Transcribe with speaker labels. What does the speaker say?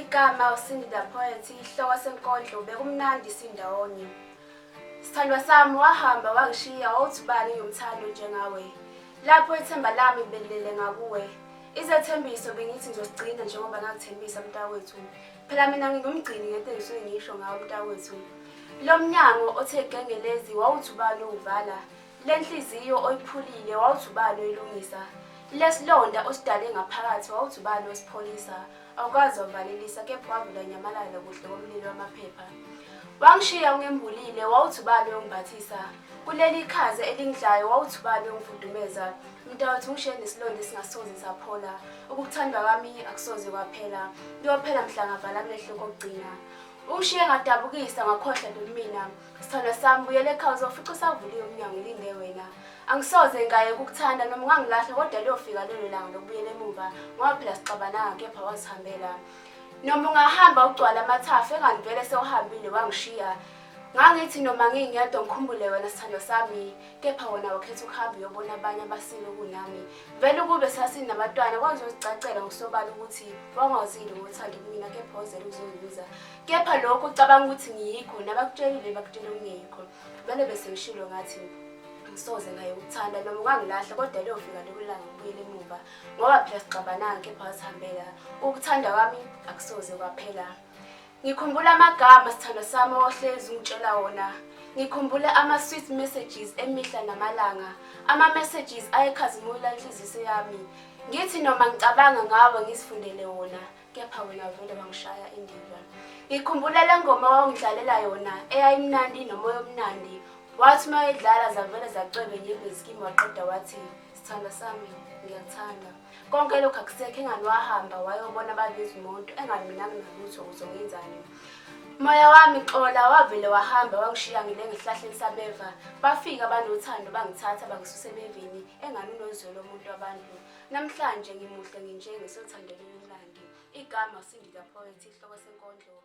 Speaker 1: igama uSindawonye ihloko senkondlo Bekumnandi Sindawonye. Sithandwa sami wahamba wangishiya wawuthubani ngomthando njengawe. Lapho ithemba lami belele ngakuwe. Izethembiso bengithi ngizosigcina njengoba ngakthembisa mntakwethu. Phela mina ngingumgcini ngento engisuke ngisho ngawo mntakwethu. Lo mnyango othe gengelezi wawuthubani uvala. Lenhliziyo oyiphulile wawuthubani oyilungisa. Lesilonda osidale ngaphakathi wawuthubani osipholisa. Awukazi wavalelisa kepha wavula nyamalala kuhle komlilo wamaphepha. Wangishiya ungembulile wawuthubani ongibhathisa. Kuleli ikhaze elingidlayo wawuthubani ongifudumeza. Mntakwethu ngishiye nesilonda esingasoze saphola. Ukuthandwa kwami akusoze kwaphela. Kuyophela mhla ngavala amehlo kokugcina. Ungishiye ngadabukisa ngakhohlwa mina. Sithandwa sami buyele ekhaya uzofica usavuliwe umnyango ulinde wena. Angisoze ngaye ukukuthanda noma ungangilahla kodwa liyofika lelo langa lokubuyela emuva ngoba phela sixabananga kepha wazihambela. Noma ungahamba ugcwala amathafa engandivele sewuhambile wangishiya. Ngangithi noma ngingedwa ngikhumbule wena sithandwa sami kepha wona wakhetha ukuhamba uyobona abanye abasile kunami. Vele ukube sasinabantwana kwazozicacela ngosobala ukuthi wangazile ngothanda kumina kepha wazele ukuzongibiza. Kepha lokho ucabanga ukuthi ngiyikho nabakutshelile bakutshela ungekho. Vele bese ngishilo ngathi ngisoze ngaye ukuthanda noma ungangilahla kodwa liyofika lokulanga ngibuyele emuva ngoba phela sixabananga kepha wasihambela. Ukuthanda kwami akusoze kwaphela. Ngikhumbula amagama sithandwa sami ohlezi ungitshela wona. Ngikhumbula ama-sweet messages emihla namalanga. Ama-messages ayekhazimula inhliziyo yami. Ngithi noma ngicabanga ngawe ngizifundele wona kepha wena vele wangishaya indiva. Ngikhumbula le ngoma wawungidlalela yona eyayimnandi nomoya omnandi. Wathi uma edlala zavele zacwebe nyimbe zikimi waqeda wathi sithandwa sami ngiyakuthanda. Konke lokho akusekho engani wahamba wayobona abazizimoto engani mina nginalutho uzongenzani. Moya wami xola wavele wahamba wangishiya ngile ngihlahleni sabeva. Bafika abanothando bangithatha bangisusa emeveni engani unozwelo umuntu wabantu. Namhlanje ngimuhle nginje ngisothandela umlandi. Igama Cndy ihloko senkondlo.